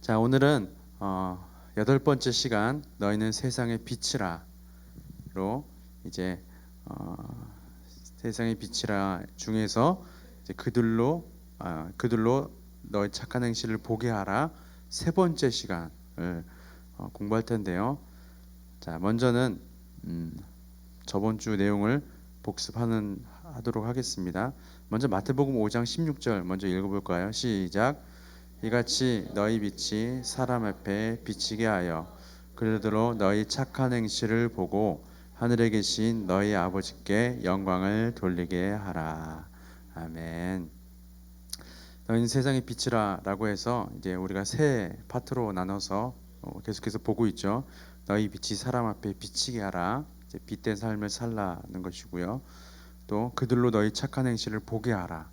자, 오늘은 여덟 번째 시간 너희는 세상의 빛이라로 이제 어, 세상의 빛이라 중에서 이제 그들로 너희 착한 행실을 보게 하라 세 번째 시간을 공부할 텐데요. 자, 먼저는 저번 주 내용을 하도록 하겠습니다. 먼저 마태복음 5장 16절 먼저 읽어볼까요? 시작. 이같이 너희 빛이 사람 앞에 비치게 하여 그들로 너희 착한 행실을 보고 하늘에 계신 너희 아버지께 영광을 돌리게 하라. 아멘. 너희는 세상의 빛이라라고 해서 이제 우리가 세 파트로 나눠서 계속해서 보고 있죠. 너희 빛이 사람 앞에 비치게 하라. 이제 빛된 삶을 살라는 것이고요. 또 그들로 너희 착한 행실을 보게 하라.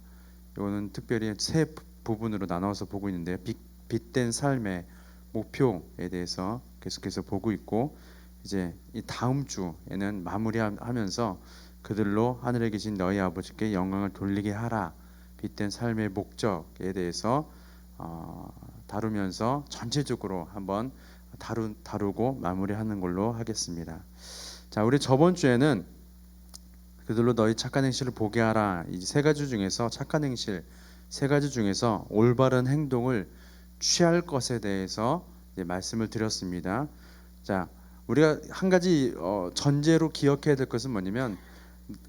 이거는 특별히 세 부분으로 나눠서 보고 있는데요. 빛된 삶의 목표에 대해서 계속해서 보고 있고, 이제 이 다음 주에는 마무리하면서 그들로 하늘에 계신 너희 아버지께 영광을 돌리게 하라. 빛된 삶의 목적에 대해서 다루면서 전체적으로 한번 다루고 마무리하는 걸로 하겠습니다. 자, 우리 저번 주에는 그들로 너희 착한 행실을 보게 하라. 이 세 가지 중에서 착한 행실 세 가지 중에서 올바른 행동을 취할 것에 대해서 말씀을 드렸습니다. 자, 우리가 한 가지 전제로 기억해야 될 것은 뭐냐면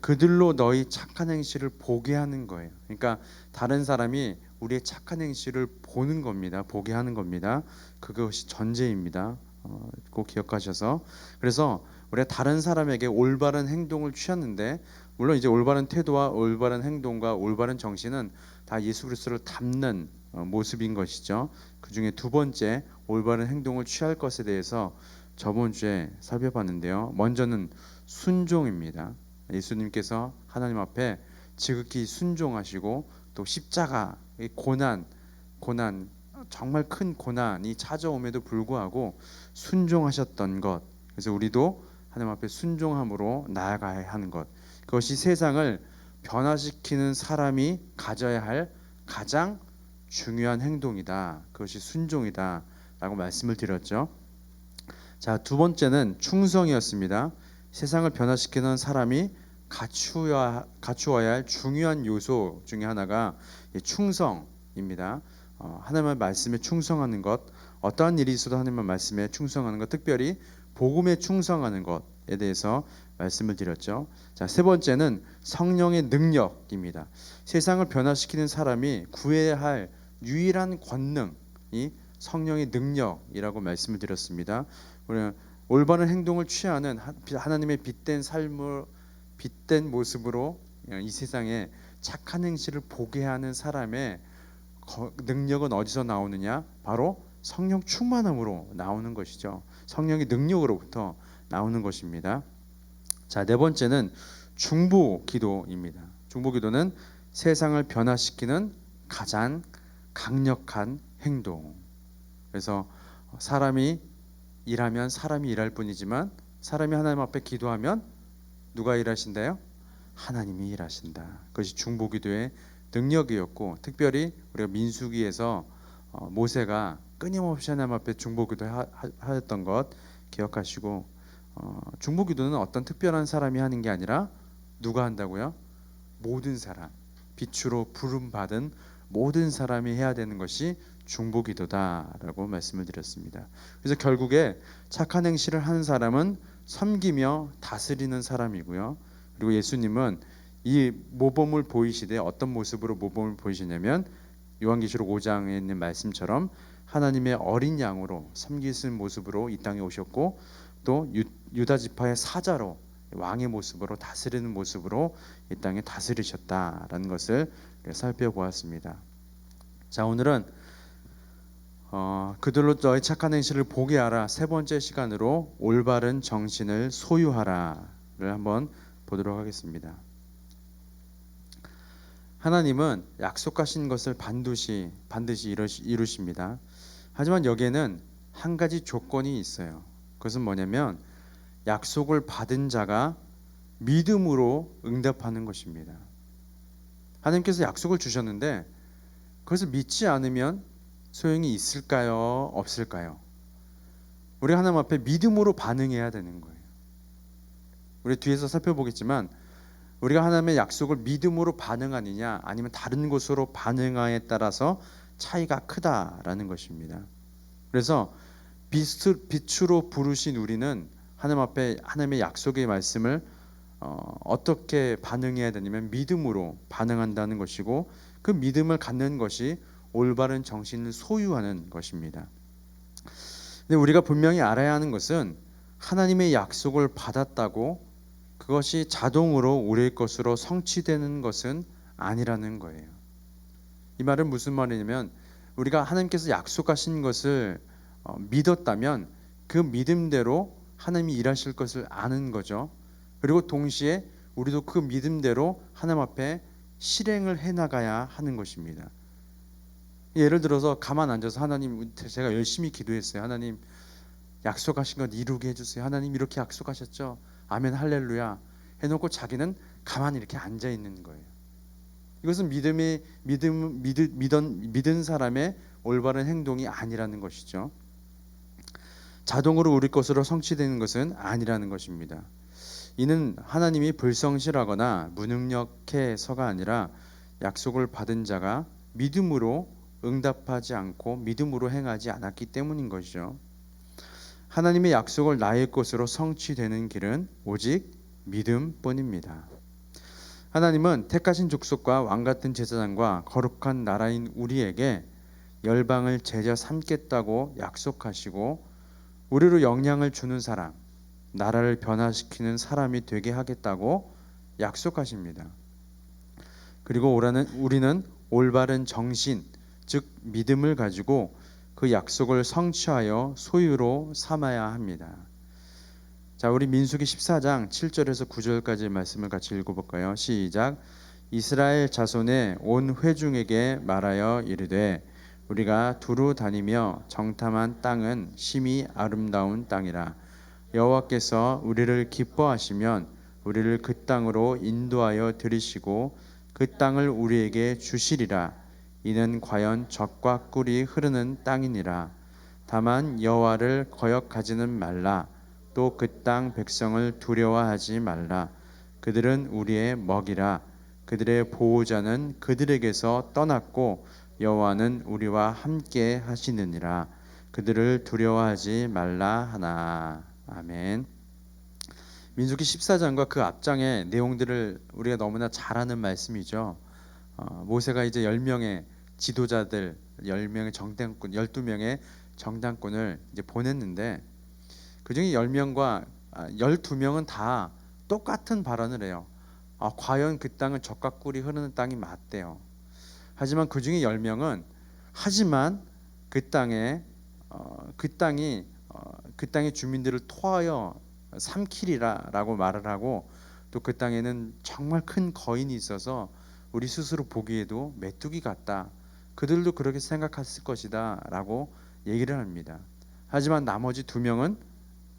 그들로 너희 착한 행실을 보게 하는 거예요. 그러니까 다른 사람이 우리의 착한 행실을 보는 겁니다. 보게 하는 겁니다. 그것이 전제입니다. 꼭 기억하셔서. 그래서 우리가 다른 사람에게 올바른 행동을 취하는데, 물론 이제 올바른 태도와 올바른 행동과 올바른 정신은 다 예수 그리스도를 닮는 모습인 것이죠. 그 중에 두 번째 올바른 행동을 취할 것에 대해서 저번 주에 살펴봤는데요. 먼저는 순종입니다. 예수님께서 하나님 앞에 지극히 순종하시고 또 십자가의 고난 정말 큰 고난이 찾아옴에도 불구하고 순종하셨던 것. 그래서 우리도 하나님 앞에 순종함으로 나아가야 하는 것. 그것이 세상을 변화시키는 사람이 가져야 할 가장 중요한 행동이다. 그것이 순종이다 라고 말씀을 드렸죠. 자, 두 번째는 충성이었습니다. 세상을 변화시키는 사람이 갖추어야 할 중요한 요소 중에 하나가 충성입니다. 하나님의 말씀에 충성하는 것, 어떠한 일이 있어도 하나님의 말씀에 충성하는 것, 특별히 복음에 충성하는 것에 대해서 말씀을 드렸죠. 자, 세 번째는 성령의 능력입니다. 세상을 변화시키는 사람이 구해야 할 유일한 권능이 성령의 능력이라고 말씀을 드렸습니다. 우리는 올바른 행동을 취하는 하나님의 빛된 모습으로 이 세상에 착한 행실을 보게 하는 사람의 능력은 어디서 나오느냐? 바로 성령 충만함으로 나오는 것이죠. 성령의 능력으로부터 나오는 것입니다. 자, 네 번째는 중보기도입니다. 중보기도는 세상을 변화시키는 가장 강력한 행동. 그래서 사람이 일하면 사람이 일할 뿐이지만 사람이 하나님 앞에 기도하면 누가 일하신다요? 하나님이 일하신다. 그것이 중보기도의 능력이었고, 특별히 우리가 민수기에서 모세가 끊임없이 하나님 앞에 중보기도 하였던 것 기억하시고, 중보기도는 어떤 특별한 사람이 하는 게 아니라 누가 한다고요? 모든 사람, 빛으로 부름받은 모든 사람이 해야 되는 것이 중보기도다라고 말씀을 드렸습니다. 그래서 결국에 착한 행실을 하는 사람은 섬기며 다스리는 사람이고요. 그리고 예수님은 이 모범을 보이시되 어떤 모습으로 모범을 보이시냐면 요한계시록 5장에 있는 말씀처럼 하나님의 어린 양으로 섬기시는 모습으로 이 땅에 오셨고, 또 유다 지파의 사자로 왕의 모습으로 다스리는 모습으로 이 땅에 다스리셨다라는 것을 살펴보았습니다. 자, 오늘은 그들로 너의 착한 행실을 보게 하라 세 번째 시간으로 올바른 정신을 소유하라를 한번 보도록 하겠습니다. 하나님은 약속하신 것을 반드시 이루십니다. 하지만 여기에는 한 가지 조건이 있어요. 그것은 뭐냐면 약속을 받은 자가 믿음으로 응답하는 것입니다. 하나님께서 약속을 주셨는데 그것을 믿지 않으면 소용이 있을까요? 없을까요? 우리가 하나님 앞에 믿음으로 반응해야 되는 거예요. 우리 뒤에서 살펴보겠지만 우리가 하나님의 약속을 믿음으로 반응하느냐 아니면 다른 것으로 반응하에 따라서 차이가 크다라는 것입니다. 그래서 빛으로 부르신 우리는 하나님 앞에 하나님의 약속의 말씀을 어떻게 반응해야 되냐면 믿음으로 반응한다는 것이고, 그 믿음을 갖는 것이 올바른 정신을 소유하는 것입니다. 근데 우리가 분명히 알아야 하는 것은 하나님의 약속을 받았다고 그것이 자동으로 우리의 것으로 성취되는 것은 아니라는 거예요. 이 말은 무슨 말이냐면 우리가 하나님께서 약속하신 것을 믿었다면 그 믿음대로 하나님이 일하실 것을 아는 거죠. 그리고 동시에 우리도 그 믿음대로 하나님 앞에 실행을 해나가야 하는 것입니다. 예를 들어서 가만 앉아서 하나님, 제가 열심히 기도했어요. 하나님 약속하신 것 이루게 해주세요. 하나님 이렇게 약속하셨죠. 아멘 할렐루야 해놓고 자기는 가만히 이렇게 앉아 있는 거예요. 이것은 믿은 사람의 올바른 행동이 아니라는 것이죠. 자동으로 우리 것으로 성취되는 것은 아니라는 것입니다. 이는 하나님이 불성실하거나 무능력해서가 아니라 약속을 받은 자가 믿음으로 응답하지 않고 믿음으로 행하지 않았기 때문인 것이죠. 하나님의 약속을 나의 것으로 성취되는 길은 오직 믿음뿐입니다. 하나님은 택하신 족속과 왕같은 제사장과 거룩한 나라인 우리에게 열방을 제자 삼겠다고 약속하시고 우리로 영향을 주는 사람, 나라를 변화시키는 사람이 되게 하겠다고 약속하십니다. 그리고 우리는 올바른 정신, 즉 믿음을 가지고 그 약속을 성취하여 소유로 삼아야 합니다. 자, 우리 민수기 14장 7절에서 9절까지 말씀을 같이 읽어볼까요? 시작. 이스라엘 자손의 온 회중에게 말하여 이르되 우리가 두루 다니며 정탐한 땅은 심히 아름다운 땅이라. 여호와께서 우리를 기뻐하시면 우리를 그 땅으로 인도하여 들이시고 그 땅을 우리에게 주시리라. 이는 과연 젖과 꿀이 흐르는 땅이니라. 다만 여호와를 거역하지는 말라. 또 그 땅 백성을 두려워하지 말라. 그들은 우리의 먹이라. 그들의 보호자는 그들에게서 떠났고 여호와는 우리와 함께 하시느니라. 그들을 두려워하지 말라 하나. 아멘. 민수기 14장과 그 앞장의 내용들을 우리가 너무나 잘 아는 말씀이죠. 모세가 이제 10명의 지도자들, 10명의 정당꾼, 12명의 정당꾼을 이제 보냈는데 그중에 10명과 12명은 다 똑같은 발언을 해요. 과연 그 땅은 젖과 꿀이 흐르는 땅이 맞대요. 하지만 그중에 10명은 하지만 그 땅이 그 땅의 주민들을 토하여 삼키리라라고 말을 하고, 또 그 땅에는 정말 큰 거인이 있어서 우리 스스로 보기에도 메뚜기 같다. 그들도 그렇게 생각했을 것이다 라고 얘기를 합니다. 하지만 나머지 2명은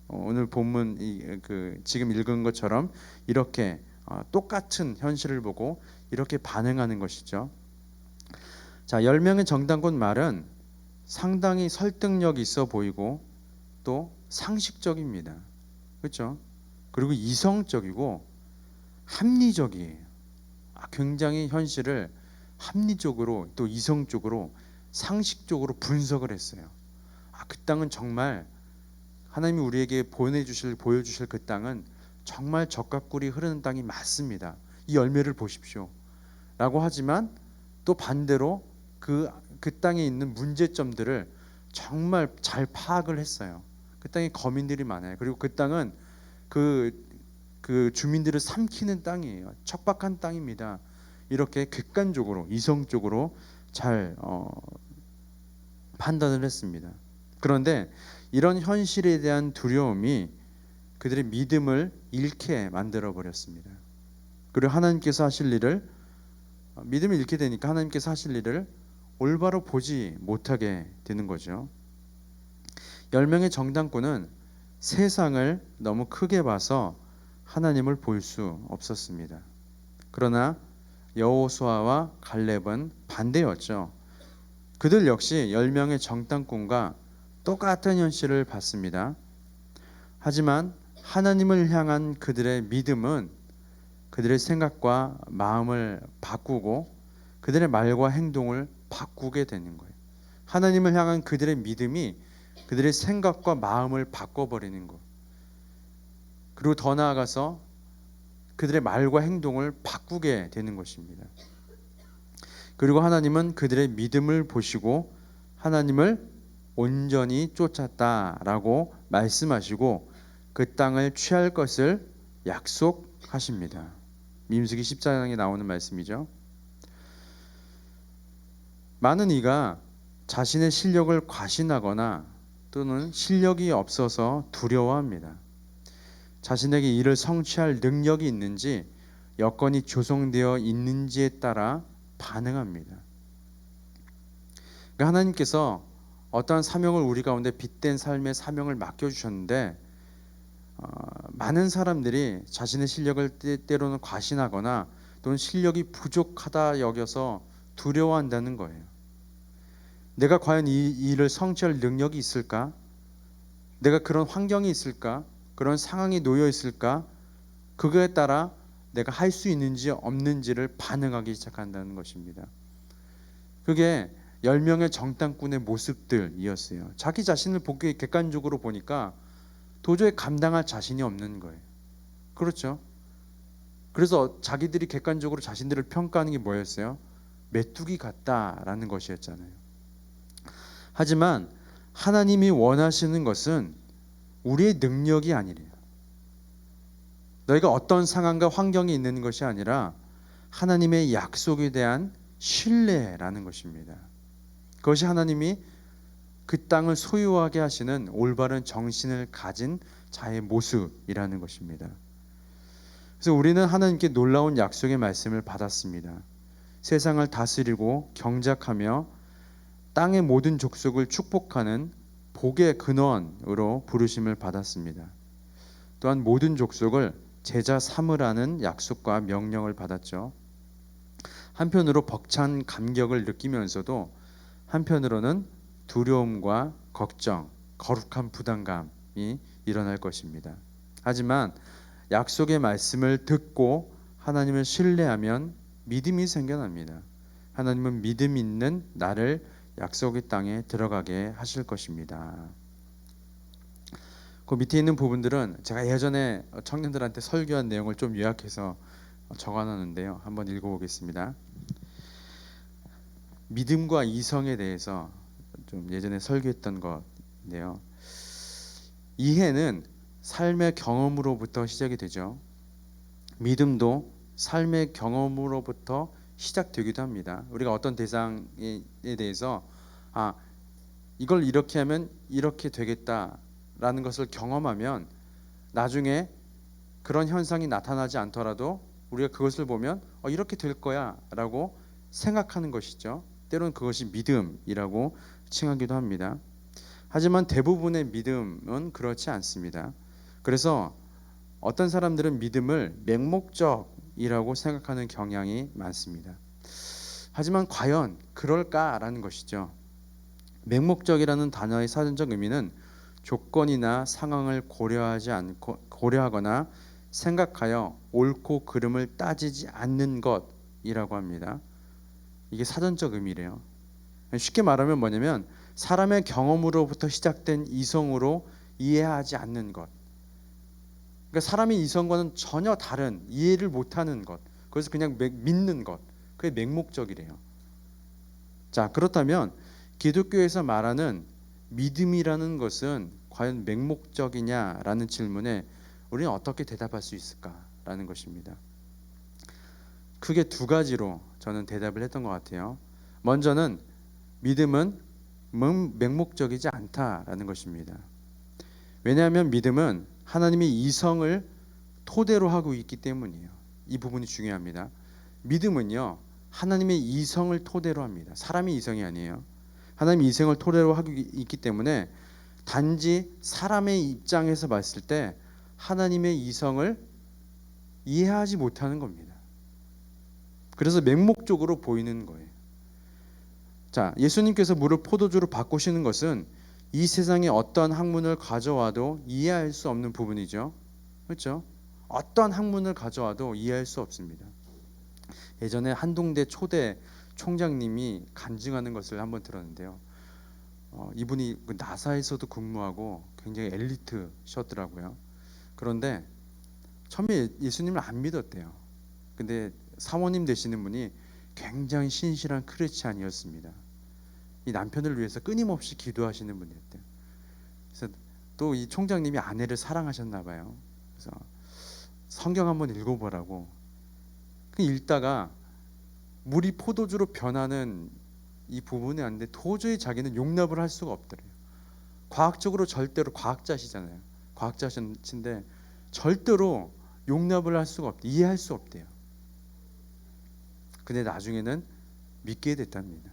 오늘 본문 지금 읽은 것처럼 이렇게 똑같은 현실을 보고 이렇게 반응하는 것이죠. 자, 10명의 정당군 말은 상당히 설득력 있어 보이고 또 상식적입니다. 그렇죠? 그리고 이성적이고 합리적이에요. 굉장히 현실을 합리적으로 또 이성적으로 상식적으로 분석을 했어요. 그 땅은 정말 하나님이 우리에게 보여주실 그 땅은 정말 젖과 꿀이 흐르는 땅이 맞습니다. 이 열매를 보십시오 라고 하지만 또 반대로 그 땅에 있는 문제점들을 정말 잘 파악을 했어요. 그 땅에 거민들이 많아요. 그리고 그 땅은 그 주민들을 삼키는 땅이에요. 척박한 땅입니다. 이렇게 객관적으로 이성적으로 잘 판단을 했습니다. 그런데 이런 현실에 대한 두려움이 그들의 믿음을 잃게 만들어 버렸습니다. 그리고 하나님께서 하실 일을 믿음을 잃게 되니까 하나님께서 하실 일을 올바로 보지 못하게 되는 거죠. 10명의 정당꾼은 세상을 너무 크게 봐서 하나님을 볼 수 없었습니다. 그러나 여호수아와 갈렙은 반대였죠. 그들 역시 10명의 정탐꾼과 똑같은 현실을 봤습니다. 하지만 하나님을 향한 그들의 믿음은 그들의 생각과 마음을 바꾸고 그들의 말과 행동을 바꾸게 되는 거예요. 하나님을 향한 그들의 믿음이 그들의 생각과 마음을 바꿔버리는 것. 그리고 더 나아가서 그들의 말과 행동을 바꾸게 되는 것입니다. 그리고 하나님은 그들의 믿음을 보시고 하나님을 온전히 쫓았다라고 말씀하시고 그 땅을 취할 것을 약속하십니다. 민수기 14장에 나오는 말씀이죠. 많은 이가 자신의 실력을 과신하거나 또는 실력이 없어서 두려워합니다. 자신에게 이를 성취할 능력이 있는지 여건이 조성되어 있는지에 따라 반응합니다. 그러니까 하나님께서 어떠한 사명을 우리 가운데 빗댄 삶의 사명을 맡겨주셨는데 많은 사람들이 자신의 실력을 때로는 과신하거나 또는 실력이 부족하다 여겨서 두려워한다는 거예요. 내가 과연 이 일을 성취할 능력이 있을까? 내가 그런 환경이 있을까? 그런 상황이 놓여 있을까? 그거에 따라 내가 할 수 있는지 없는지를 반응하기 시작한다는 것입니다. 그게 10명의 정탐꾼의 모습들이었어요. 자기 자신을 보기 객관적으로 보니까 도저히 감당할 자신이 없는 거예요. 그렇죠? 그래서 자기들이 객관적으로 자신들을 평가하는 게 뭐였어요? 메뚜기 같다라는 것이었잖아요. 하지만 하나님이 원하시는 것은 우리의 능력이 아니래요. 너희가 어떤 상황과 환경이 있는 것이 아니라 하나님의 약속에 대한 신뢰라는 것입니다. 그것이 하나님이 그 땅을 소유하게 하시는 올바른 정신을 가진 자의 모습이라는 것입니다. 그래서 우리는 하나님께 놀라운 약속의 말씀을 받았습니다. 세상을 다스리고 경작하며 땅의 모든 족속을 축복하는 복의 근원으로 부르심을 받았습니다. 또한 모든 족속을 제자 삼으라는 약속과 명령을 받았죠. 한편으로 벅찬 감격을 느끼면서도 한편으로는 두려움과 걱정, 거룩한 부담감이 일어날 것입니다. 하지만 약속의 말씀을 듣고 하나님을 신뢰하면 믿음이 생겨납니다. 하나님은 믿음 있는 나를 약속의 땅에 들어가게 하실 것입니다. 그 밑에 있는 부분들은 제가 예전에 청년들한테 설교한 내용을 좀 요약해서 적어놨는데요. 한번 읽어보겠습니다. 믿음과 이성에 대해서 좀 예전에 설교했던 건데요. 이해는 삶의 경험으로부터 시작이 되죠. 믿음도 삶의 경험으로부터 시작되기도 합니다. 우리가 어떤 대상에 대해서 이걸 이렇게 하면 이렇게 되겠다라는 것을 경험하면 나중에 그런 현상이 나타나지 않더라도 우리가 그것을 보면 이렇게 될 거야 라고 생각하는 것이죠. 때로는 그것이 믿음이라고 칭하기도 합니다. 하지만 대부분의 믿음은 그렇지 않습니다. 그래서 어떤 사람들은 믿음을 맹목적이라고 생각하는 경향이 많습니다. 하지만 과연 그럴까라는 것이죠. 맹목적이라는 단어의 사전적 의미는 조건이나 상황을 고려하거나 생각하여 옳고 그름을 따지지 않는 것이라고 합니다. 이게 사전적 의미래요. 쉽게 말하면 뭐냐면 사람의 경험으로부터 시작된 이성으로 이해하지 않는 것. 그러니까 사람의 이성과는 전혀 다른 이해를 못하는 것. 그래서 그냥 믿는 것. 그게 맹목적이래요. 자, 그렇다면 기독교에서 말하는 믿음이라는 것은 과연 맹목적이냐라는 질문에 우리는 어떻게 대답할 수 있을까라는 것입니다. 크게 두 가지로 저는 대답을 했던 것 같아요. 먼저는 믿음은 맹목적이지 않다라는 것입니다. 왜냐하면 믿음은 하나님의 이성을 토대로 하고 있기 때문이에요. 이 부분이 중요합니다. 믿음은요, 하나님의 이성을 토대로 합니다. 사람의 이성이 아니에요. 하나님의 이성을 토대로 하고 있기 때문에 단지 사람의 입장에서 봤을 때 하나님의 이성을 이해하지 못하는 겁니다. 그래서 맹목적으로 보이는 거예요. 자, 예수님께서 물을 포도주로 바꾸시는 것은 이 세상에 어떤 학문을 가져와도 이해할 수 없는 부분이죠. 그렇죠? 어떤 학문을 가져와도 이해할 수 없습니다. 예전에 한동대 초대 총장님이 간증하는 것을 한번 들었는데요. 이분이 나사에서도 근무하고 굉장히 엘리트셨더라고요. 그런데 처음에 예수님을 안 믿었대요. 근데 사모님 되시는 분이 굉장히 신실한 크리스찬이었습니다. 이 남편을 위해서 끊임없이 기도하시는 분이었대요. 그래서 또 이 총장님이 아내를 사랑하셨나 봐요. 그래서 성경 한번 읽어보라고 그 읽다가 물이 포도주로 변하는 이 부분이 아닌데 도저히 자기는 용납을 할 수가 없더래요. 과학적으로 절대로 과학자시잖아요. 과학자신데 절대로 용납을 할 수가 없대. 이해할 수 없대요. 근데 나중에는 믿게 됐답니다.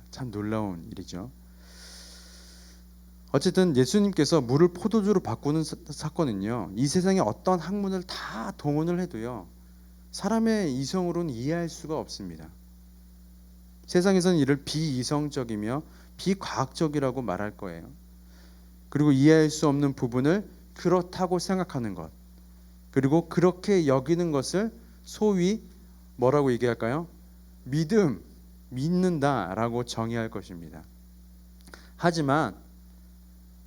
참 놀라운 일이죠. 어쨌든 예수님께서 물을 포도주로 바꾸는 사건은요, 이 세상에 어떤 학문을 다 동원을 해도요, 사람의 이성으로는 이해할 수가 없습니다. 세상에서는 이를 비이성적이며 비과학적이라고 말할 거예요. 그리고 이해할 수 없는 부분을 그렇다고 생각하는 것, 그리고 그렇게 여기는 것을 소위 뭐라고 얘기할까요? 믿는다라고 정의할 것입니다. 하지만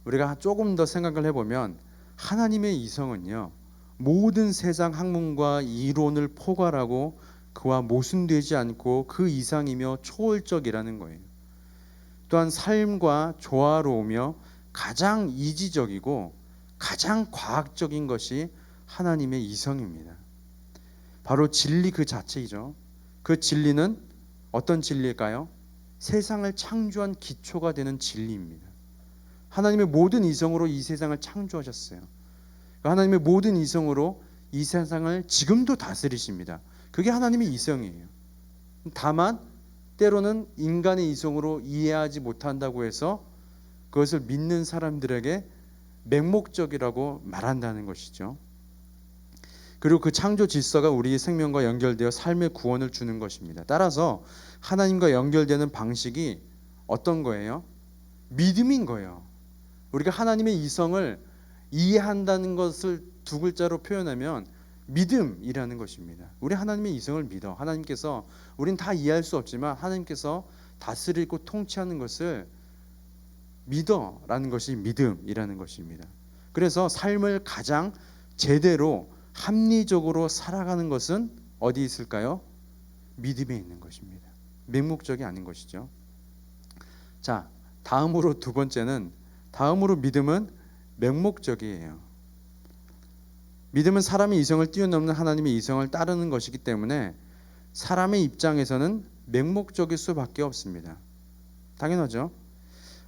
우리가 조금 더 생각을 해보면 하나님의 이성은요, 모든 세상 학문과 이론을 포괄하고 그와 모순되지 않고 그 이상이며 초월적이라는 거예요. 또한 삶과 조화로우며 가장 이지적이고 가장 과학적인 것이 하나님의 이성입니다. 바로 진리 그 자체이죠. 그 진리는 어떤 진리일까요? 세상을 창조한 기초가 되는 진리입니다. 하나님의 모든 이성으로 이 세상을 창조하셨어요. 하나님의 모든 이성으로 이 세상을 지금도 다스리십니다. 그게 하나님의 이성이에요. 다만 때로는 인간의 이성으로 이해하지 못한다고 해서 그것을 믿는 사람들에게 맹목적이라고 말한다는 것이죠. 그리고 그 창조 질서가 우리의 생명과 연결되어 삶의 구원을 주는 것입니다. 따라서 하나님과 연결되는 방식이 어떤 거예요? 믿음인 거예요. 우리가 하나님의 이성을 이해한다는 것을 두 글자로 표현하면 믿음이라는 것입니다. 우리 하나님의 이성을 믿어. 하나님께서 우린 다 이해할 수 없지만 하나님께서 다스리고 통치하는 것을 믿어라는 것이 믿음이라는 것입니다. 그래서 삶을 가장 제대로 합리적으로 살아가는 것은 어디 있을까요? 믿음에 있는 것입니다. 맹목적이 아닌 것이죠. 자, 다음으로 두 번째는 다음으로 믿음은 맹목적이에요. 믿음은 사람의 이성을 뛰어넘는 하나님의 이성을 따르는 것이기 때문에 사람의 입장에서는 맹목적일 수밖에 없습니다. 당연하죠.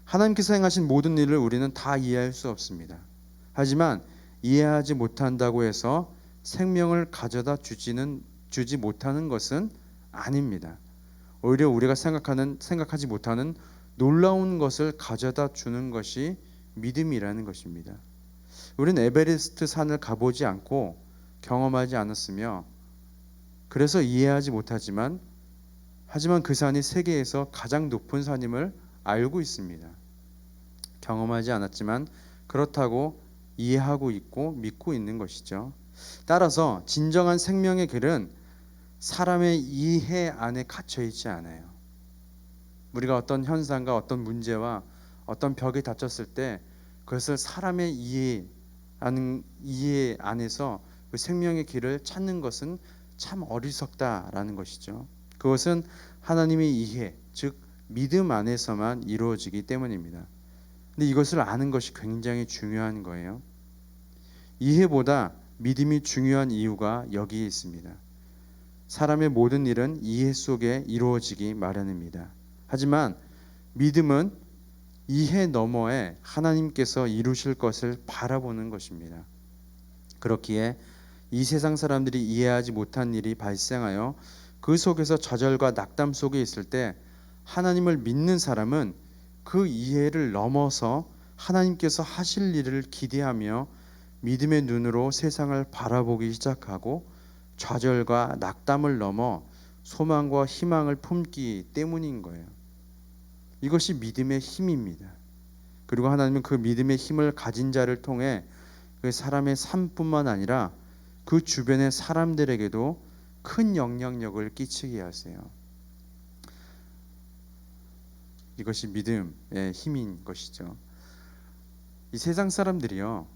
하나님께서 행하신 모든 일을 우리는 다 이해할 수 없습니다. 하지만 이해하지 못한다고 해서 생명을 가져다 주지 못하는 것은 아닙니다. 오히려 우리가 생각하지 못하는 놀라운 것을 가져다 주는 것이 믿음이라는 것입니다. 우리는 에베레스트 산을 가보지 않고 경험하지 않았으며 그래서 이해하지 못하지만 하지만 그 산이 세계에서 가장 높은 산임을 알고 있습니다. 경험하지 않았지만 그렇다고 이해하고 있고 믿고 있는 것이죠. 따라서 진정한 생명의 길은 사람의 이해 안에 갇혀 있지 않아요. 우리가 어떤 현상과 어떤 문제와 어떤 벽에 닥쳤을 때 그것을 사람의 이해 안에서 그 생명의 길을 찾는 것은 참 어리석다라는 것이죠. 그것은 하나님의 이해, 즉 믿음 안에서만 이루어지기 때문입니다. 근데 이것을 아는 것이 굉장히 중요한 거예요. 이해보다 믿음이 중요한 이유가 여기에 있습니다. 사람의 모든 일은 이해 속에 이루어지기 마련입니다. 하지만 믿음은 이해 너머에 하나님께서 이루실 것을 바라보는 것입니다. 그렇기에 이 세상 사람들이 이해하지 못한 일이 발생하여 그 속에서 좌절과 낙담 속에 있을 때 하나님을 믿는 사람은 그 이해를 넘어서 하나님께서 하실 일을 기대하며 믿음의 눈으로 세상을 바라보기 시작하고 좌절과 낙담을 넘어 소망과 희망을 품기 때문인 거예요. 이것이 믿음의 힘입니다. 그리고 하나님은 그 믿음의 힘을 가진 자를 통해 그 사람의 삶뿐만 아니라 그 주변의 사람들에게도 큰 영향력을 끼치게 하세요. 이것이 믿음의 힘인 것이죠. 이 세상 사람들이요,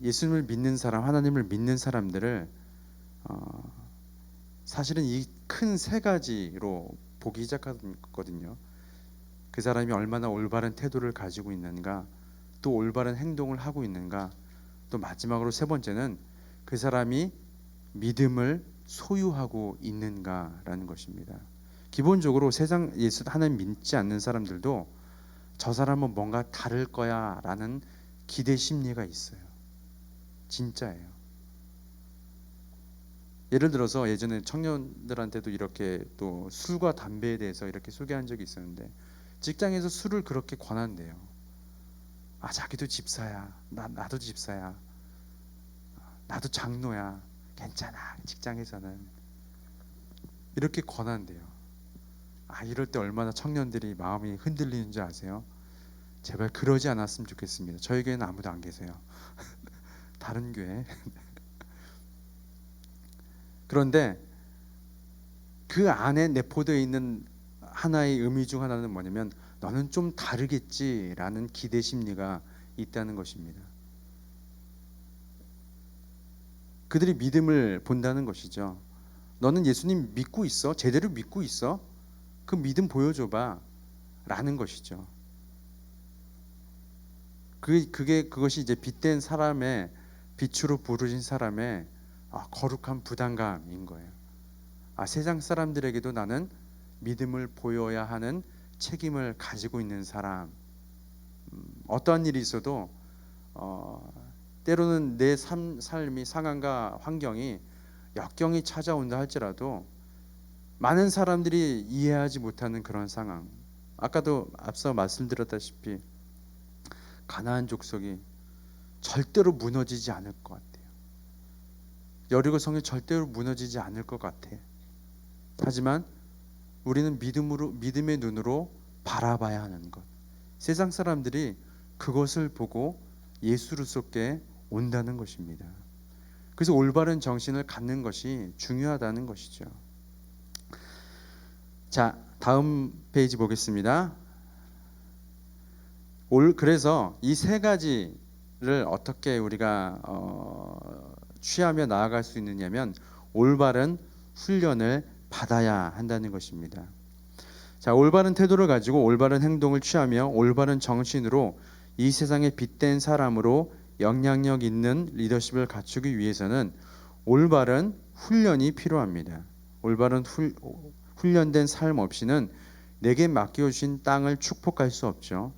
예수님을 믿는 사람, 하나님을 믿는 사람들을 사실은 이 큰 세 가지로 보기 시작하거든요. 그 사람이 얼마나 올바른 태도를 가지고 있는가, 또 올바른 행동을 하고 있는가, 또 마지막으로 세 번째는 그 사람이 믿음을 소유하고 있는가라는 것입니다. 기본적으로 세상 예수 하나님 믿지 않는 사람들도 저 사람은 뭔가 다를 거야 라는 기대 심리가 있어요. 진짜예요. 예를 들어서 예전에 청년들한테도 이렇게 또 술과 담배에 대해서 이렇게 소개한 적이 있었는데, 직장에서 술을 그렇게 권한대요. 아, 자기도 집사야, 나도 집사야, 나도 장로야, 괜찮아, 직장에서는 이렇게 권한대요. 아, 이럴 때 얼마나 청년들이 마음이 흔들리는 줄 아세요? 제발 그러지 않았으면 좋겠습니다. 저희 교회는 아무도 안 계세요. 다른 교회. 그런데 그 안에 내포되어 있는 하나의 의미 중 하나는 뭐냐면, 너는 좀 다르겠지라는 기대 심리가 있다는 것입니다. 그들이 믿음을 본다는 것이죠. 너는 예수님 믿고 있어? 제대로 믿고 있어? 그 믿음 보여줘봐 라는 것이죠. 그것이 이제 빛된 사람의, 빛으로 부르신 사람의 거룩한 부담감인 거예요. 세상 사람들에게도 나는 믿음을 보여야 하는 책임을 가지고 있는 사람. 어떠한 일이 있어도 때로는 내 삶이, 상황과 환경이 역경이 찾아온다 할지라도 많은 사람들이 이해하지 못하는 그런 상황. 아까도 앞서 말씀드렸다시피 가나안 족속이 절대로 무너지지 않을 것 같아요. 여리고 성이 절대로 무너지지 않을 것 같아. 하지만 우리는 믿음의 눈으로 바라봐야 하는 것. 세상 사람들이 그것을 보고 예수를 쏟게 온다는 것입니다. 그래서 올바른 정신을 갖는 것이 중요하다는 것이죠. 자, 다음 페이지 보겠습니다. 그래서 이 세 가지를 어떻게 우리가 취하며 나아갈 수 있느냐면, 올바른 훈련을 받아야 한다는 것입니다. 자, 올바른 태도를 가지고 올바른 행동을 취하며 올바른 정신으로 이 세상에 빛된 사람으로 영향력 있는 리더십을 갖추기 위해서는 올바른 훈련이 필요합니다. 올바른 훈련된 삶 없이는 내게 맡겨주신 땅을 축복할 수 없죠.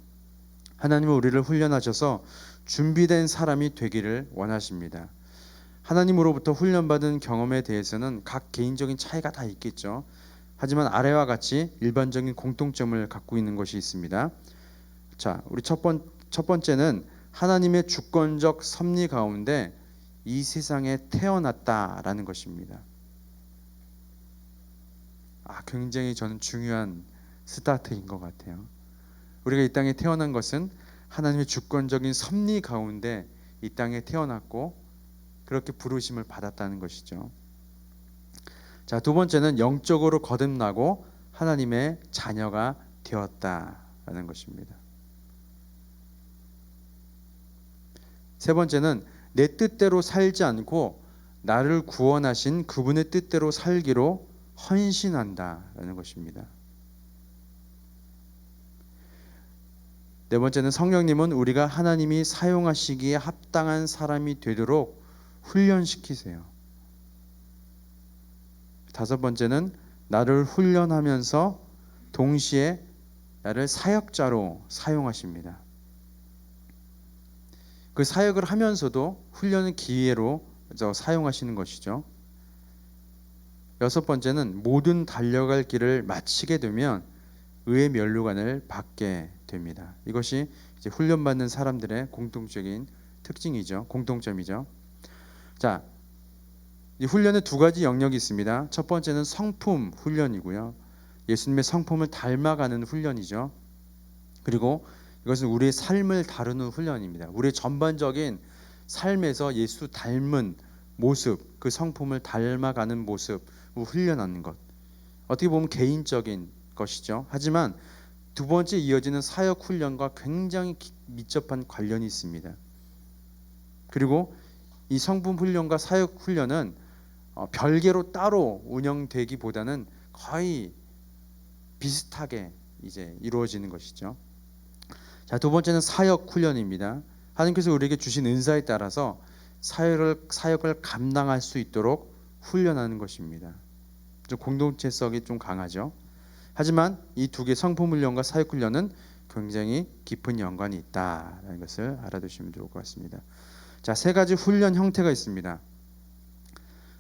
하나님은 우리를 훈련하셔서 준비된 사람이 되기를 원하십니다. 하나님으로부터 훈련받은 경험에 대해서는 각 개인적인 차이가 다 있겠죠. 하지만 아래와 같이 일반적인 공통점을 갖고 있는 것이 있습니다. 자, 우리 첫 번째는 하나님의 주권적 섭리 가운데 이 세상에 태어났다라는 것입니다. 굉장히 저는 중요한 스타트인 것 같아요. 우리가 이 땅에 태어난 것은 하나님의 주권적인 섭리 가운데 이 땅에 태어났고 그렇게 부르심을 받았다는 것이죠. 자, 두 번째는 영적으로 거듭나고 하나님의 자녀가 되었다라는 것입니다. 세 번째는 내 뜻대로 살지 않고 나를 구원하신 그분의 뜻대로 살기로 헌신한다라는 것입니다. 네 번째는 성령님은 우리가 하나님이 사용하시기에 합당한 사람이 되도록 훈련시키세요. 다섯 번째는 나를 훈련하면서 동시에 나를 사역자로 사용하십니다. 그 사역을 하면서도 훈련의 기회로 사용하시는 것이죠. 여섯 번째는 모든 달려갈 길을 마치게 되면 의의 면류관을 받게 됩니다. 이것이 이제 훈련받는 사람들의 공통적인 특징이죠. 공통점이죠. 자, 이 훈련에 두 가지 영역이 있습니다. 첫 번째는 성품 훈련이고요. 예수님의 성품을 닮아가는 훈련이죠. 그리고 이것은 우리의 삶을 다루는 훈련입니다. 우리의 전반적인 삶에서 예수 닮은 모습, 그 성품을 닮아가는 모습을 훈련하는 것. 어떻게 보면 개인적인 것이죠. 하지만 두 번째 이어지는 사역 훈련과 굉장히 밀접한 관련이 있습니다. 그리고 이 성품 훈련과 사역 훈련은 별개로 따로 운영되기보다는 거의 비슷하게 이제 이루어지는 것이죠. 자, 두 번째는 사역 훈련입니다. 하나님께서 우리에게 주신 은사에 따라서 사역을 감당할 수 있도록 훈련하는 것입니다. 좀 공동체성이 좀 강하죠. 하지만 이 두 개 성품 훈련과 사역 훈련은 굉장히 깊은 연관이 있다는 것을 알아두시면 좋을 것 같습니다. 자, 세 가지 훈련 형태가 있습니다.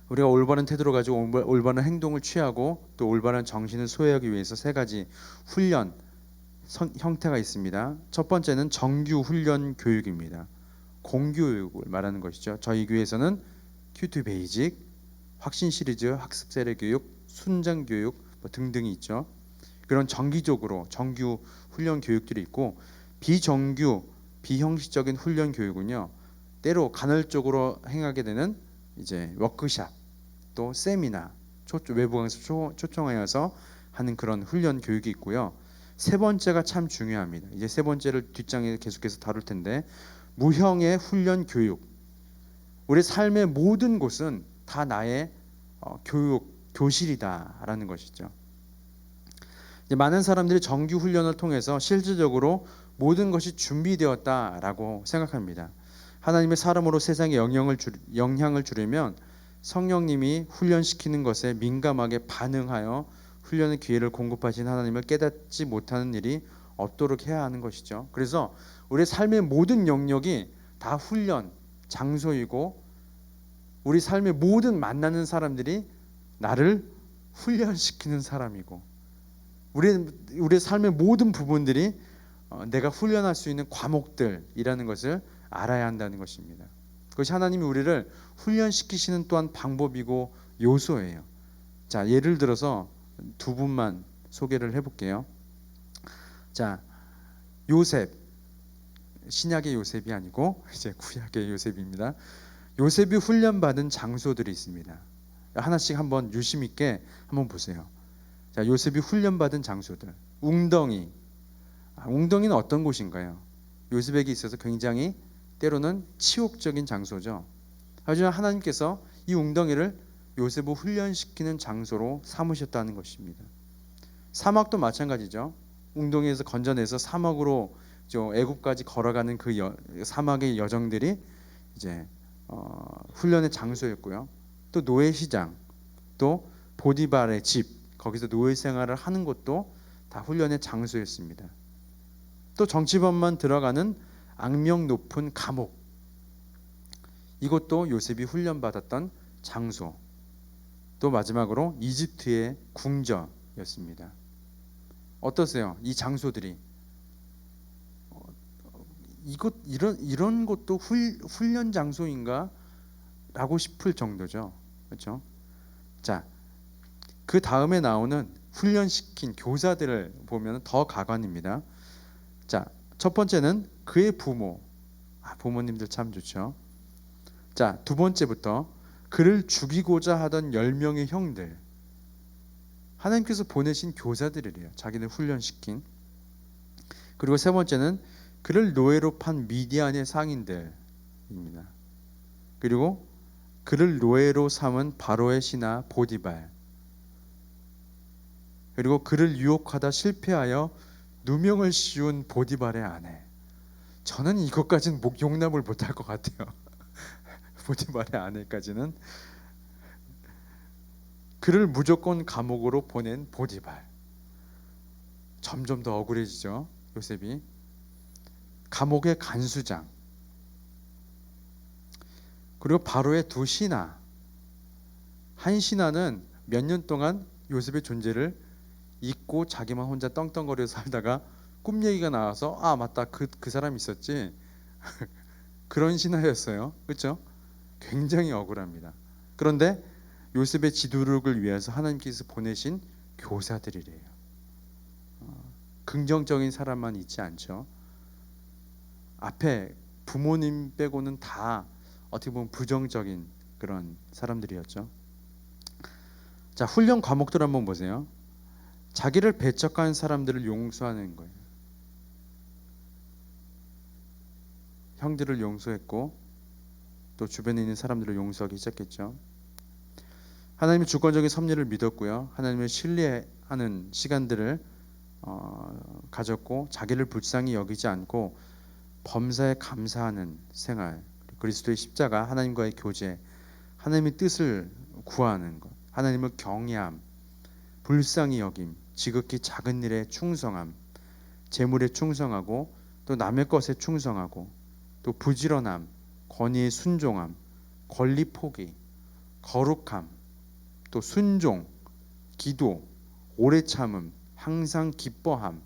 우리가 올바른 태도를 가지고 올바른 행동을 취하고 또 올바른 정신을 소유하기 위해서 세 가지 훈련 형태가 있습니다. 첫 번째는 정규 훈련 교육입니다. 공교육을 말하는 것이죠. 저희 교회에서는 Q2 베이직, 확신 시리즈, 학습 세례 교육, 순장 교육 등등이 있죠. 그런 정기적으로 정규 훈련 교육들이 있고, 비정규 비형식적인 훈련 교육은요, 때로 간헐적으로 행하게 되는 이제 워크샵 또 세미나 외부 강사 초청하여서 하는 그런 훈련 교육이 있고요. 세 번째가 참 중요합니다. 이제 세 번째를 뒷장에 계속해서 다룰 텐데, 무형의 훈련 교육. 우리 삶의 모든 곳은 다 나의 교실이다라는 것이죠. 이제 많은 사람들이 정규 훈련을 통해서 실질적으로 모든 것이 준비되었다라고 생각합니다. 하나님의 사람으로 세상에 영향을 주려면 성령님이 훈련시키는 것에 민감하게 반응하여 훈련의 기회를 공급하신 하나님을 깨닫지 못하는 일이 없도록 해야 하는 것이죠. 그래서 우리 삶의 모든 영역이 다 훈련 장소이고, 우리 삶의 모든 만나는 사람들이 나를 훈련시키는 사람이고, 우리 삶의 모든 부분들이 내가 훈련할 수 있는 과목들이라는 것을 알아야 한다는 것입니다. 그것이 하나님이 우리를 훈련시키시는 또한 방법이고 요소예요. 자, 예를 들어서 두 분만 소개를 해볼게요. 자, 요셉, 신약의 요셉이 아니고 이제 구약의 요셉입니다. 요셉이 훈련받은 장소들이 있습니다. 하나씩 한번 유심 있게 한번 보세요. 자, 요셉이 훈련받은 장소들. 웅덩이. 웅덩이는 어떤 곳인가요? 요셉에게 있어서 굉장히 때로는 치욕적인 장소죠. 하지만 하나님께서 이 웅덩이를 요셉을 훈련시키는 장소로 삼으셨다는 것입니다. 사막도 마찬가지죠. 웅덩이에서 건져내서 사막으로 애굽까지 걸어가는 그 사막의 여정들이 이제 훈련의 장소였고요. 또 노예시장, 또 보디발의 집, 거기서 노예 생활을 하는 것도 다 훈련의 장소였습니다. 또 정치범만 들어가는 악명 높은 감옥, 이것도 요셉이 훈련받았던 장소. 또 마지막으로 이집트의 궁전이었습니다. 어떠세요? 이 장소들이 이런 것도 훈련 장소인가? 라고 싶을 정도죠. 그렇죠? 자, 그 다음에 나오는 훈련시킨 교사들을 보면 더 가관입니다. 자, 첫 번째는 그의 부모. 부모님들 참 좋죠. 자, 두 번째부터 그를 죽이고자 하던 10명의 형들. 하나님께서 보내신 교사들이래요. 자기들 훈련시킨. 그리고 세 번째는 그를 노예로 판 미디안의 상인들입니다. 그리고 그를 노예로 삼은 바로의 신하 보디발. 그리고 그를 유혹하다 실패하여 누명을 씌운 보디발의 아내. 저는 이것까지는 용납을 못할 것 같아요. 보디발의 아내까지는. 그를 무조건 감옥으로 보낸 보디발. 점점 더 억울해지죠, 요셉이. 감옥의 간수장. 그리고 바로의 두 신하. 한 신하는 몇 년 동안 요셉의 존재를 잊고 자기만 혼자 떵떵거려서 살다가 꿈 얘기가 나와서 맞다, 그 사람 있었지. 그런 신하였어요. 그렇죠? 굉장히 억울합니다. 그런데 요셉의 지도력을 위해서 하나님께서 보내신 교사들이래요. 긍정적인 사람만 있지 않죠. 앞에 부모님 빼고는 다 어떻게 보면 부정적인 그런 사람들이었죠. 자, 훈련 과목들 한번 보세요. 자기를 배척한 사람들을 용서하는 거예요. 형들을 용서했고 또 주변에 있는 사람들을 용서하기 시작했죠. 하나님의 주권적인 섭리를 믿었고요. 하나님을 신뢰하는 시간들을 가졌고 자기를 불쌍히 여기지 않고 범사에 감사하는 생활, 그리스도의 십자가, 하나님과의 교제, 하나님의 뜻을 구하는 것, 하나님을 경외함, 불쌍히 여김, 지극히 작은 일에 충성함, 재물에 충성하고 또 남의 것에 충성하고 또 부지런함, 권위에 순종함, 권리 포기, 거룩함, 또 순종, 기도, 오래 참음, 항상 기뻐함,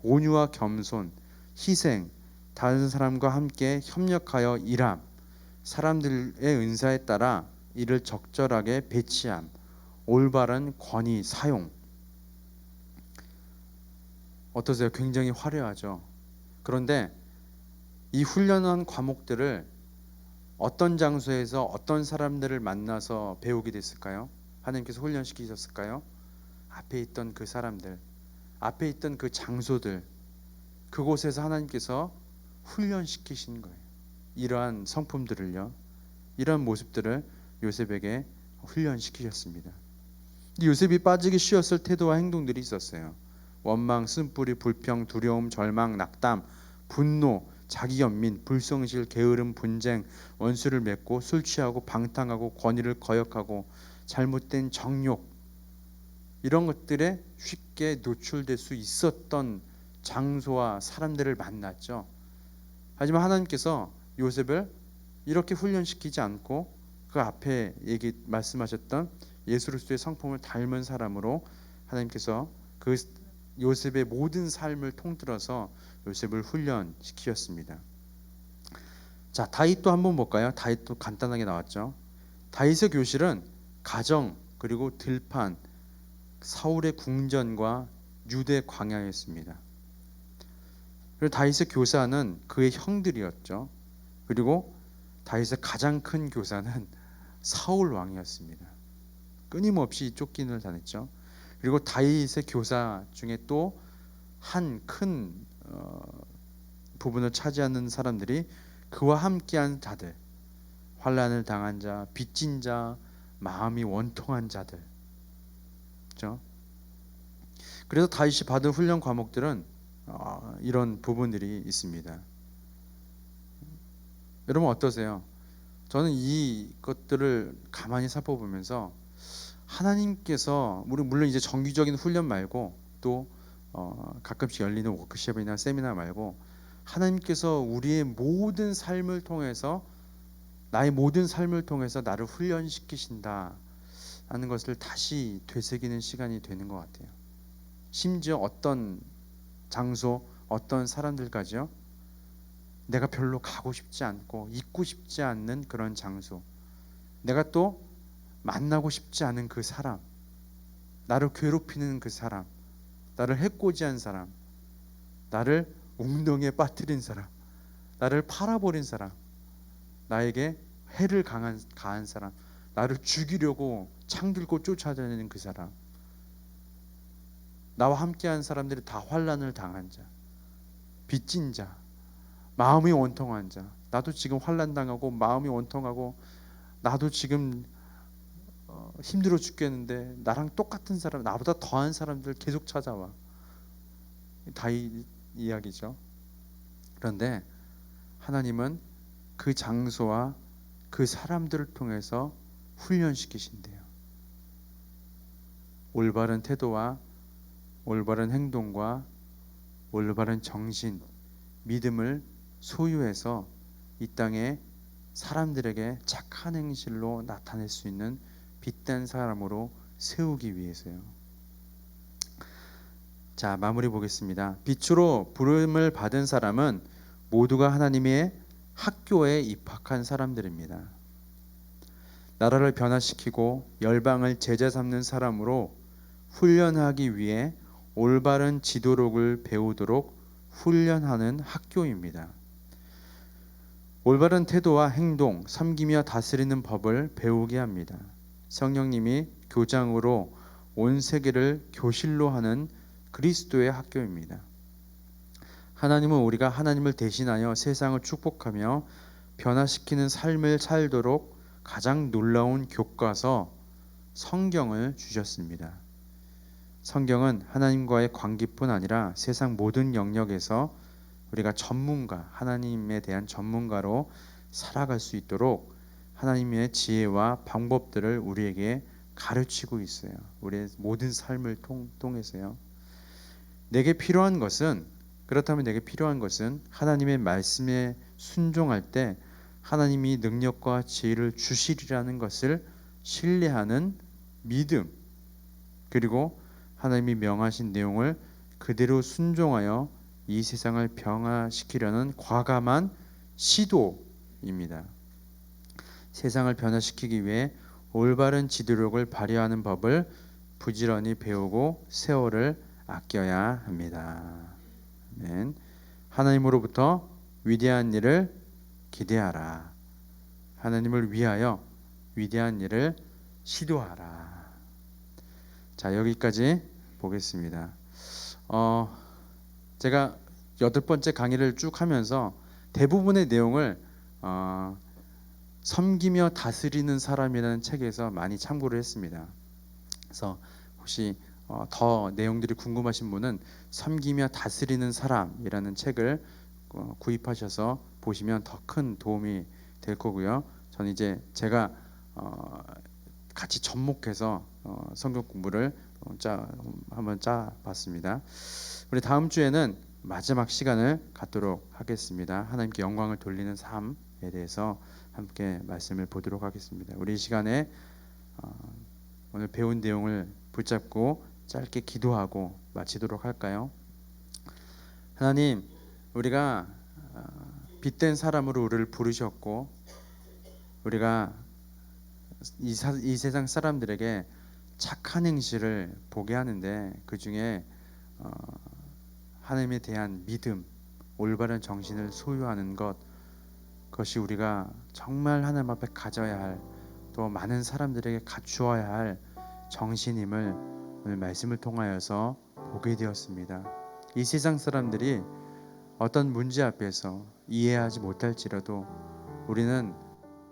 온유와 겸손, 희생, 다른 사람과 함께 협력하여 일함, 사람들의 은사에 따라 이를 적절하게 배치함, 올바른 권위 사용. 어떠세요? 굉장히 화려하죠. 그런데 이 훈련한 과목들을 어떤 장소에서 어떤 사람들을 만나서 배우게 됐을까요? 하나님께서 훈련시키셨을까요? 앞에 있던 그 사람들, 앞에 있던 그 장소들, 그곳에서 하나님께서 훈련시키신 거예요. 이러한 성품들을요, 이러한 모습들을 요셉에게 훈련시키셨습니다. 요셉이 빠지기 쉬웠을 태도와 행동들이 있었어요. 원망, 쓴뿌리, 불평, 두려움, 절망, 낙담, 분노, 자기 연민, 불성실, 게으름, 분쟁, 원수를 맺고 술 취하고 방탕하고 권위를 거역하고 잘못된 정욕, 이런 것들에 쉽게 노출될 수 있었던 장소와 사람들을 만났죠. 하지만 하나님께서 요셉을 이렇게 훈련시키지 않고 그 앞에 말씀하셨던 예수 그리스도의 성품을 닮은 사람으로 하나님께서 그 요셉의 모든 삶을 통틀어서 요셉을 훈련시키셨습니다. 자, 다윗도 한번 볼까요? 다윗도 간단하게 나왔죠. 다윗의 교실은 가정, 그리고 들판, 사울의 궁전과 유대 광야였습니다. 그리고 다윗의 교사는 그의 형들이었죠. 그리고 다윗의 가장 큰 교사는 사울 왕이었습니다. 끊임없이 쫓긴을 당했죠. 그리고 다윗의 교사 중에 또 한 큰 부분을 차지하는 사람들이 그와 함께한 자들, 환난을 당한 자, 빚진 자, 마음이 원통한 자들. 그렇죠? 그래서 다윗이 받은 훈련 과목들은 이런 부분들이 있습니다. 여러분 어떠세요? 저는 이 것들을 가만히 살펴보면서 하나님께서 물론 이제 정기적인 훈련 말고 또 가끔씩 열리는 워크숍이나 세미나 말고 하나님께서 우리의 모든 삶을 통해서 나의 모든 삶을 통해서 나를 훈련시키신다 하는 것을 다시 되새기는 시간이 되는 것 같아요. 심지어 어떤 장소, 어떤 사람들까지요, 내가 별로 가고 싶지 않고 있고 싶지 않는 그런 장소, 내가 또 만나고 싶지 않은 그 사람, 나를 괴롭히는 그 사람, 나를 해코지한 사람, 나를 웅덩이에 빠뜨린 사람, 나를 팔아버린 사람, 나에게 해를 가한 사람, 나를 죽이려고 창 들고 쫓아다니는 그 사람, 나와 함께한 사람들이 다 환난을 당한 자, 빚진 자, 마음이 원통한 자, 나도 지금 환난 당하고 마음이 원통하고 나도 지금 힘들어 죽겠는데 나랑 똑같은 사람, 나보다 더한 사람들 계속 찾아와. 다윗 이야기죠. 그런데 하나님은 그 장소와 그 사람들을 통해서 훈련시키신대요. 올바른 태도와 올바른 행동과 올바른 정신, 믿음을 소유해서 이 땅에 사람들에게 착한 행실로 나타낼 수 있는 빛된 사람으로 세우기 위해서요. 자, 마무리 보겠습니다. 빛으로 부름을 받은 사람은 모두가 하나님의 학교에 입학한 사람들입니다. 나라를 변화시키고 열방을 제자 삼는 사람으로 훈련하기 위해 올바른 지도록을 배우도록 훈련하는 학교입니다. 올바른 태도와 행동, 섬기며 다스리는 법을 배우게 합니다. 성령님이 교장으로 온 세계를 교실로 하는 그리스도의 학교입니다. 하나님은 우리가 하나님을 대신하여 세상을 축복하며 변화시키는 삶을 살도록 가장 놀라운 교과서 성경을 주셨습니다. 성경은 하나님과의 관계뿐 아니라 세상 모든 영역에서 우리가 전문가, 하나님에 대한 전문가로 살아갈 수 있도록 하나님의 지혜와 방법들을 우리에게 가르치고 있어요. 우리의 모든 삶을 통해서요. 그렇다면 내게 필요한 것은 하나님의 말씀에 순종할 때 하나님이 능력과 지혜를 주시리라는 것을 신뢰하는 믿음, 그리고 하나님이 명하신 내용을 그대로 순종하여 이 세상을 변화시키려는 과감한 시도입니다. 세상을 변화시키기 위해 올바른 지도력을 발휘하는 법을 부지런히 배우고 세월을 아껴야 합니다. 아멘. 하나님으로부터 위대한 일을 기대하라. 하나님을 위하여 위대한 일을 시도하라. 자, 여기까지 보겠습니다. 제가 8번째 강의를 쭉 하면서 대부분의 내용을 섬기며 다스리는 사람이라는 책에서 많이 참고를 했습니다. 그래서 혹시 더 내용들이 궁금하신 분은 섬기며 다스리는 사람이라는 책을 구입하셔서 보시면 더 큰 도움이 될 거고요. 저는 이제 제가 같이 접목해서 성경 공부를 한번 짜봤습니다. 우리 다음 주에는 마지막 시간을 갖도록 하겠습니다. 하나님께 영광을 돌리는 삶에 대해서 함께 말씀을 보도록 하겠습니다. 우리 이 시간에 오늘 배운 내용을 붙잡고 짧게 기도하고 마치도록 할까요? 하나님, 우리가 빛된 사람으로 우리를 부르셨고 우리가 이 세상 사람들에게 착한 행실을 보게 하는데 그 중에 하나님에 대한 믿음, 올바른 정신을 소유하는 그것이 우리가 정말 하나님 앞에 가져야 할, 또 많은 사람들에게 갖추어야 할 정신임을 오늘 말씀을 통하여서 보게 되었습니다. 이 세상 사람들이 어떤 문제 앞에서 이해하지 못할지라도 우리는